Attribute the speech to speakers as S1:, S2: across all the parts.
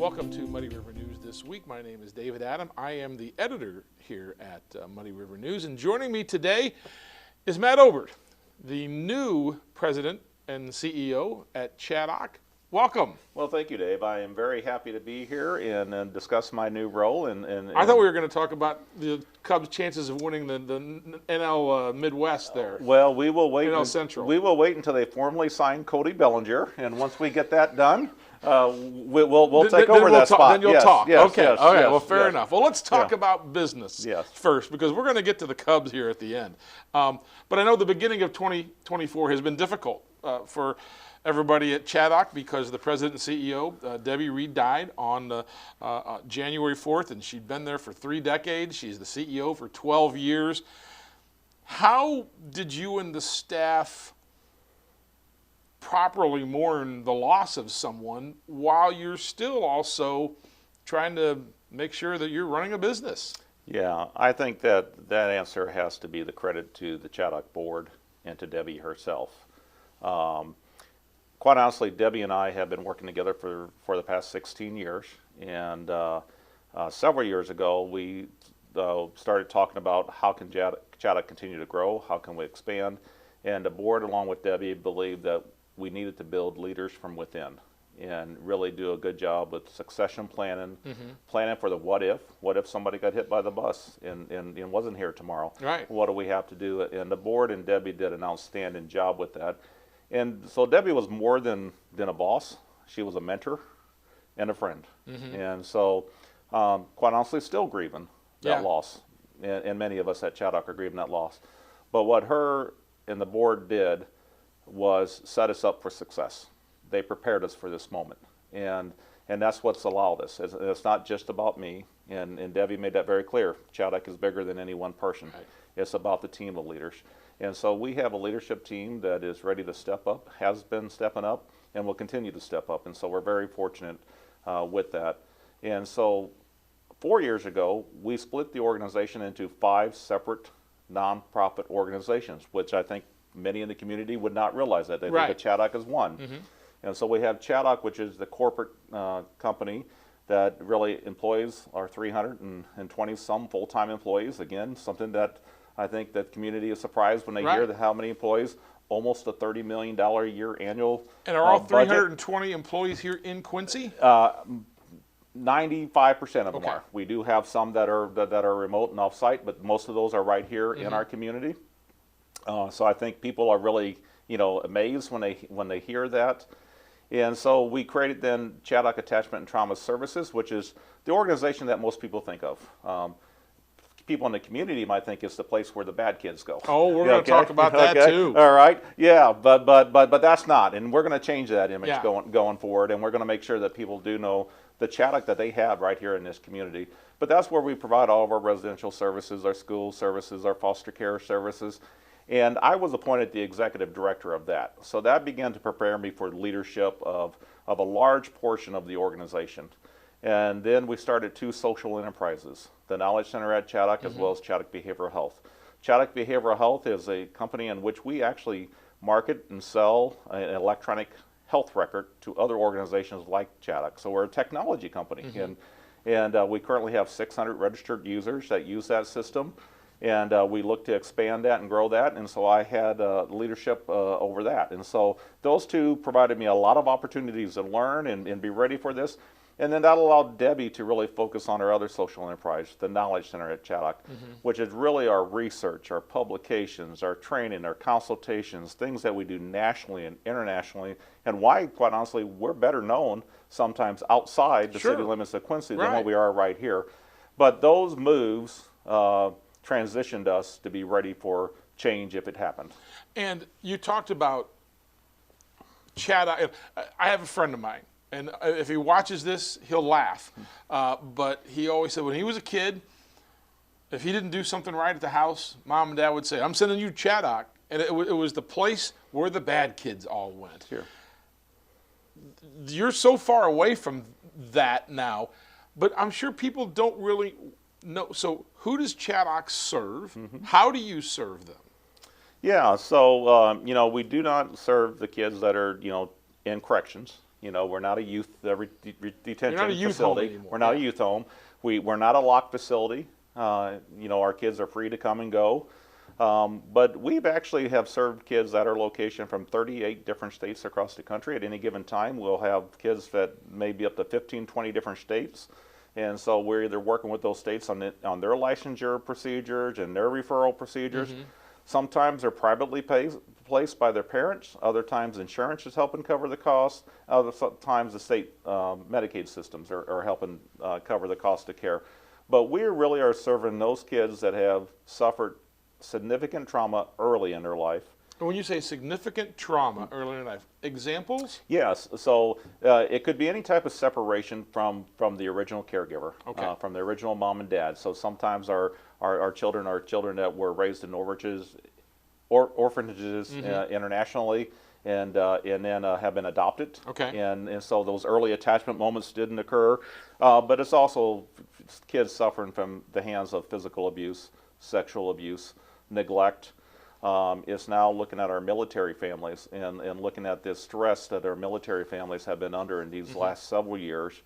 S1: Welcome to Muddy River News this week. My name is David Adam. I am the editor here at Muddy River News, and joining me today is Matt Obert, the new president and CEO at Chaddocks. Welcome.
S2: Well, thank you, Dave. I am very happy to be here and discuss my new role. And
S1: I thought we were going to talk about the Cubs' chances of winning the NL Midwest there.
S2: Well, we will wait.
S1: NL Central.
S2: We will wait until they formally sign Cody Bellinger, and once we get that done, we'll take over that spot.
S1: Then you'll
S2: yes,
S1: talk.
S2: Yes,
S1: okay.
S2: Yes,
S1: all right.
S2: yes,
S1: well, fair
S2: yes.
S1: enough. Well, let's talk about business first, because we're going to get to the Cubs here at the end. But I know the beginning of 2024 has been difficult for everybody at Chaddocks because the president and CEO, Debbie Reed, died on January 4th, and she'd been there for 3 decades. She's the CEO for 12 years. How did you and the staff properly mourn the loss of someone while you're still also trying to make sure that you're running a business?
S2: Yeah, I think that answer has to be the credit to the Chaddocks board and to Debbie herself. Quite honestly, Debbie and I have been working together for the past 16 years, and several years ago we started talking about how can Chaddocks continue to grow, how can we expand, and the board along with Debbie believed that we needed to build leaders from within and really do a good job with succession planning, planning for the what if somebody got hit by the bus and wasn't here tomorrow.
S1: Right.
S2: What do we have to do? And the board and Debbie did an outstanding job with that. And so Debbie was more than a boss. She was a mentor and a friend. And so, quite honestly, still grieving that loss. And many of us at Chaddocks are grieving that loss. But what her and the board did was set us up for success. They prepared us for this moment. And that's what's allowed us. It's not just about me. And Debbie made that very clear. Chaddocks is bigger than any one person. Right. It's about the team of leaders. And so we have a leadership team that is ready to step up, has been stepping up, and will continue to step up. And so we're very fortunate with that. And so 4 years ago, we split the organization into 5 separate nonprofit organizations, which I think many in the community would not realize that. They think of Chaddocks as one. And so we have Chaddocks, which is the corporate company that really employs our 320-some full-time employees. Again, something that I think that community is surprised when they hear how many employees, almost a $30 million a year annual
S1: And are all 320 employees here in Quincy?
S2: 95% of them are. We do have some that are remote and off-site, but most of those are right here in our community. So I think people are really, amazed when they hear that. And so we created then Chaddock Attachment and Trauma Services, which is the organization that most people think of. People in the community might think it's the place where the bad kids go.
S1: Oh, we're going to talk about that too.
S2: All right, yeah, but that's not, and we're going to change that image going forward, and we're going to make sure that people do know the Chaddocks that they have right here in this community. But that's where we provide all of our residential services, our school services, our foster care services, and I was appointed the executive director of that. So that began to prepare me for leadership of a large portion of the organization. And then we started 2 social enterprises, the Knowledge Center at Chaddocks as well as Chaddock Behavioral Health. Chaddock Behavioral Health is a company in which we actually market and sell an electronic health record to other organizations like Chaddocks. So we're a technology company, and we currently have 600 registered users that use that system. And we look to expand that and grow that, and so I had leadership over that. And so those 2 provided me a lot of opportunities to learn and be ready for this. And then that allowed Debbie to really focus on our other social enterprise, the Knowledge Center at Chaddocks, which is really our research, our publications, our training, our consultations, things that we do nationally and internationally, and why, quite honestly, we're better known sometimes outside the city limits of Quincy than what we are right here. But those moves transitioned us to be ready for change if it happened.
S1: And you talked about Chaddocks. I have a friend of mine, and if he watches this, he'll laugh. But he always said when he was a kid, if he didn't do something right at the house, Mom and Dad would say, "I'm sending you to Chaddocks." And it was the place where the bad kids all went.
S2: Sure.
S1: You're so far away from that now, but I'm sure people don't really know. So who does Chaddocks serve? How do you serve them?
S2: Yeah, so we do not serve the kids that are in corrections. We're not a youth detention
S1: You're not a youth
S2: facility.
S1: home anymore.
S2: We're not a youth home. We're not a locked facility. Our kids are free to come and go. But we've actually have served kids at our location from 38 different states across the country. At any given time, we'll have kids that may be up to 15, 20 different states. And so we're either working with those states on their licensure procedures and their referral procedures. Sometimes they're privately placed by their parents. Other times insurance is helping cover the cost. Other times the state Medicaid systems are helping cover the cost of care. But we really are serving those kids that have suffered significant trauma early in their life.
S1: And when you say significant trauma early in life, examples?
S2: Yes, so it could be any type of separation from the original caregiver, from the original mom and dad. So sometimes our children are children that were raised in orphanages internationally, and then have been adopted.
S1: Okay.
S2: And so those early attachment moments didn't occur. But it's also kids suffering from the hands of physical abuse, sexual abuse, neglect. It's now looking at our military families and looking at this stress that our military families have been under in these last several years,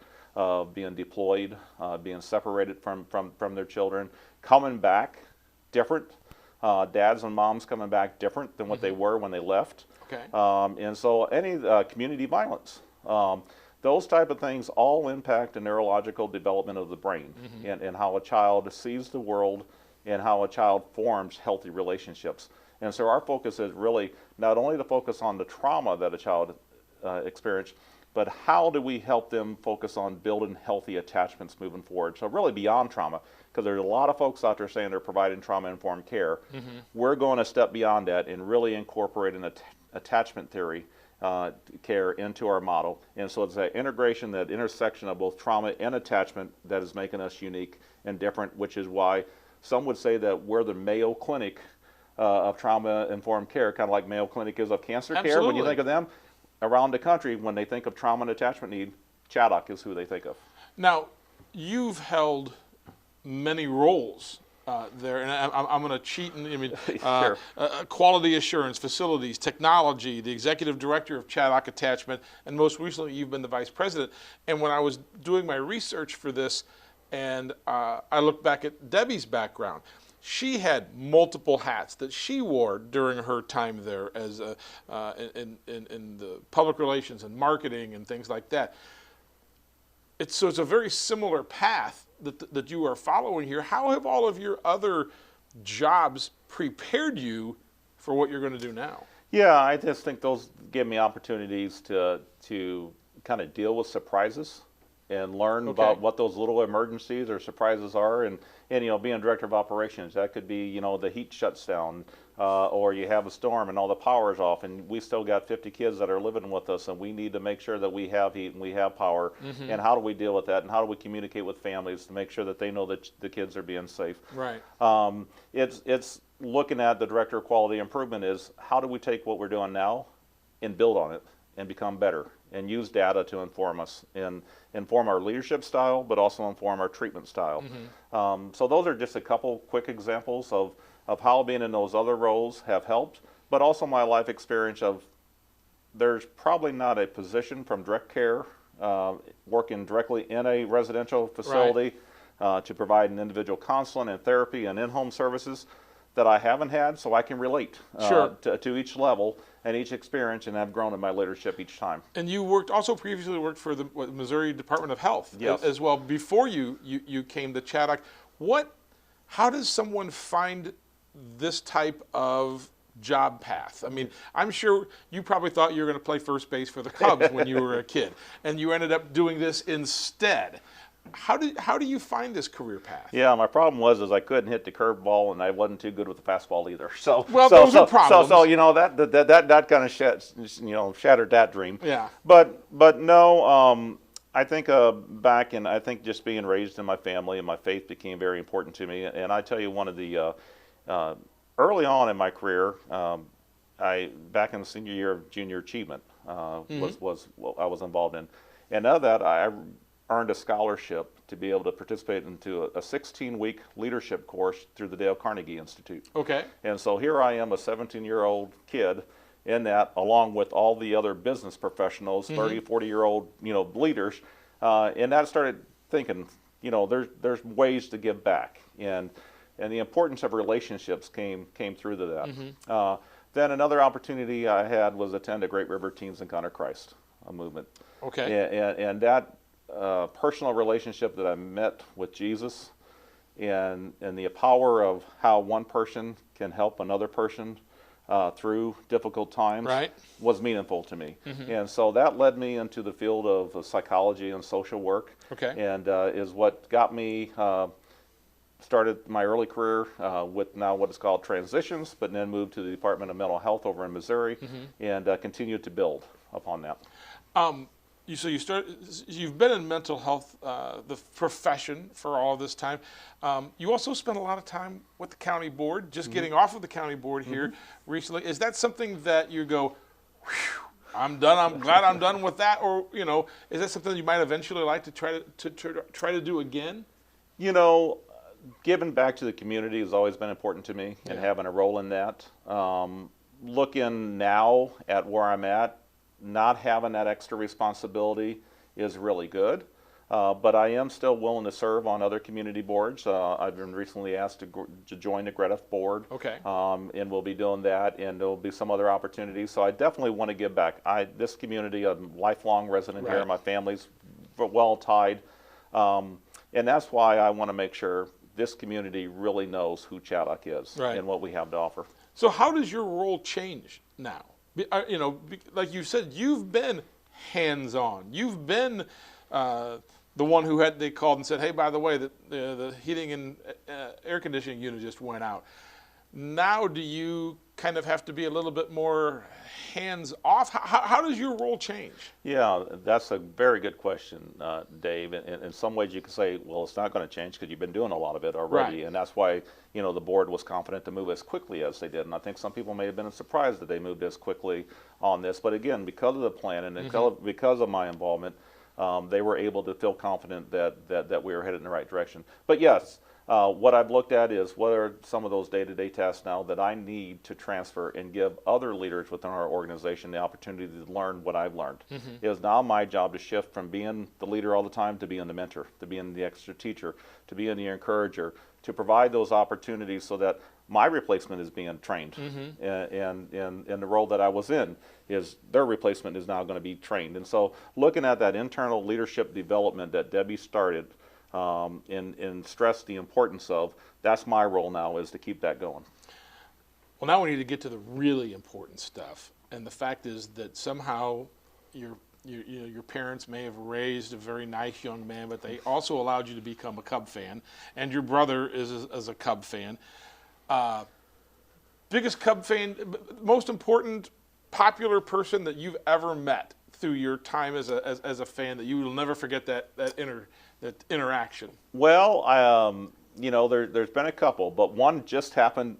S2: being deployed, being separated from their children, coming back different. Dads and moms coming back different than what they were when they left.
S1: Okay.
S2: And so any community violence, those type of things all impact the neurological development of the brain and how a child sees the world and how a child forms healthy relationships. And so our focus is really not only to focus on the trauma that a child experienced, but how do we help them focus on building healthy attachments moving forward? So really beyond trauma, because there's a lot of folks out there saying they're providing trauma-informed care. We're going a step beyond that and really incorporating attachment theory care into our model. And so it's that integration, that intersection of both trauma and attachment that is making us unique and different, which is why some would say that we're the Mayo Clinic of trauma-informed care, kind of like Mayo Clinic is of cancer care. When you think of them around the country, when they think of trauma and attachment need, Chaddock is who they think of.
S1: Now, you've held many roles there, and I'm going to cheat.
S2: Sure.
S1: Quality assurance, facilities, technology, the executive director of Chaddock Attachment, and most recently you've been the vice president. And when I was doing my research for this, and I looked back at Debbie's background, she had multiple hats that she wore during her time there as in the public relations and marketing and things like that. So it's a very similar path that you are following here. How have all of your other jobs prepared you for what you're going to do now?
S2: Yeah, I just think those give me opportunities to kind of deal with surprises and learn about what those little emergencies or surprises are. And being director of operations, that could be, the heat shuts down, or you have a storm and all the power's off, and we still got 50 kids that are living with us, and we need to make sure that we have heat and we have power. And how do we deal with that? And how do we communicate with families to make sure that they know that the kids are being safe?
S1: Right.
S2: It's looking at the director of quality improvement is how do we take what we're doing now and build on it and become better and use data to inform us and inform our leadership style, but also inform our treatment style. So those are just a couple quick examples of how being in those other roles have helped, but also my life experience of there's probably not a position from direct care, working directly in a residential facility to provide an individual counseling and therapy and in-home services that I haven't had, so I can relate to each level and each experience, and I've grown in my leadership each time.
S1: And you previously worked for the Missouri Department of Health as well before you came to Chaddock. How does someone find this type of job path? I mean, I'm sure you probably thought you were going to play first base for the Cubs when you were a kid, and you ended up doing this instead. How do you find this career path?
S2: Yeah, my problem was I couldn't hit the curveball, and I wasn't too good with the fastball either.
S1: Those are problems.
S2: So that kind of shattered that dream.
S1: Yeah.
S2: But no, I think I think just being raised in my family and my faith became very important to me. And I tell you, one of the early on in my career, back in the senior year of junior achievement was what I was involved in, and of that I earned a scholarship to be able to participate into a 16-week leadership course through the Dale Carnegie Institute.
S1: Okay.
S2: And so here I am, a 17-year-old kid, in that, along with all the other business professionals, 30, 40-year-old, leaders, and that started thinking, there's ways to give back, and the importance of relationships came through to that. Then another opportunity I had was attend a Great River Teens Encounter Christ movement.
S1: Okay.
S2: And that personal relationship that I met with Jesus, and the power of how one person can help another person through difficult times, was meaningful to me. And so that led me into the field of psychology and social work, and is what got me started my early career with now what is called Transitions, but then moved to the Department of Mental Health over in Missouri, and continued to build upon that.
S1: You've been in mental health, the profession, for all this time. You also spent a lot of time with the county board, just getting off of the county board here recently. Is that something that you go, whew, I'm done, I'm glad I'm done with that? Or, is that something you might eventually like to try to do again?
S2: Giving back to the community has always been important to me, and having a role in that. Looking now at where I'm at, not having that extra responsibility is really good, but I am still willing to serve on other community boards. I've been recently asked to join the Greta board, and we'll be doing that, and there'll be some other opportunities. So I definitely want to give back. This community, I'm a lifelong resident here. My family's well tied, and that's why I want to make sure this community really knows who Chaddock is and what we have to offer.
S1: So how does your role change now? Like you said, you've been hands-on. You've been the one who they called and said, hey, by the way, the heating and air conditioning unit just went out. Now do you kind of have to be a little bit more hands-off? How does your role change?
S2: Yeah, that's a very good question, Dave. In some ways you could say, well, it's not going to change because you've been doing a lot of it already. And that's why, the board was confident to move as quickly as they did. And I think some people may have been surprised that they moved as quickly on this. But again, because of the plan and because of my involvement, they were able to feel confident that we were headed in the right direction. But yes, what I've looked at is what are some of those day-to-day tasks now that I need to transfer and give other leaders within our organization the opportunity to learn what I've learned. It is now my job to shift from being the leader all the time to being the mentor, to being the extra teacher, to being the encourager, to provide those opportunities so that my replacement is being trained. And the role that I was in is their replacement is now going to be trained. And so looking at that internal leadership development that Debbie started, and stress the importance of, that's my role now, is to keep that going.
S1: Well, now we need to get to the really important stuff. And the fact is that somehow your parents may have raised a very nice young man, but they also allowed you to become a Cub fan, and your brother is a Cub fan. Biggest Cub fan, most important, popular person that you've ever met through your time as a fan, that you will never forget that interaction?
S2: Well, there's been a couple, but one just happened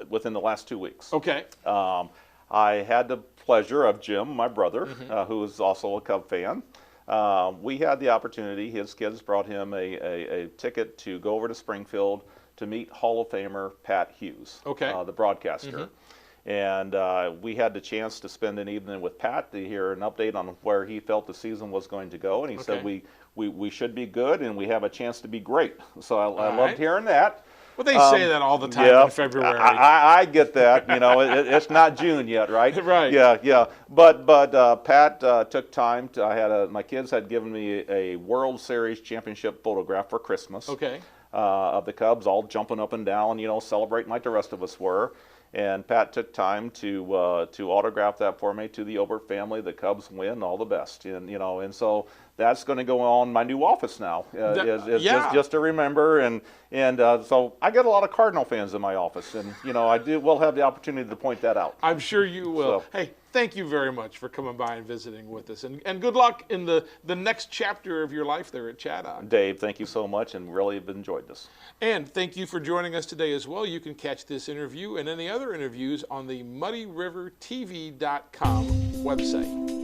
S2: within the last 2 weeks.
S1: Okay.
S2: I had the pleasure of Jim, my brother, who is also a Cub fan. We had the opportunity, his kids brought him a ticket to go over to Springfield to meet Hall of Famer Pat Hughes, the broadcaster. And we had the chance to spend an evening with Pat to hear an update on where he felt the season was going to go. And he said we should be good and we have a chance to be great. So I loved hearing that.
S1: Well, they say that all the time in February.
S2: I get that. It's not June yet, right?
S1: Right.
S2: Yeah. But Pat took time. My kids had given me a World Series championship photograph for Christmas.
S1: Okay.
S2: Of the Cubs all jumping up and down, celebrating like the rest of us were. And Pat took time to autograph that for me, to the Obert family. The Cubs win, all the best. And so that's going to go on my new office now, just to remember. And so I get a lot of Cardinal fans in my office, and we'll have the opportunity to point that out.
S1: I'm sure you will. So, hey, thank you very much for coming by and visiting with us, and good luck in the next chapter of your life there at Chaddock.
S2: Dave, thank you so much, and really have enjoyed this.
S1: And thank you for joining us today as well. You can catch this interview and any other interviews on the MuddyRiverTV.com website.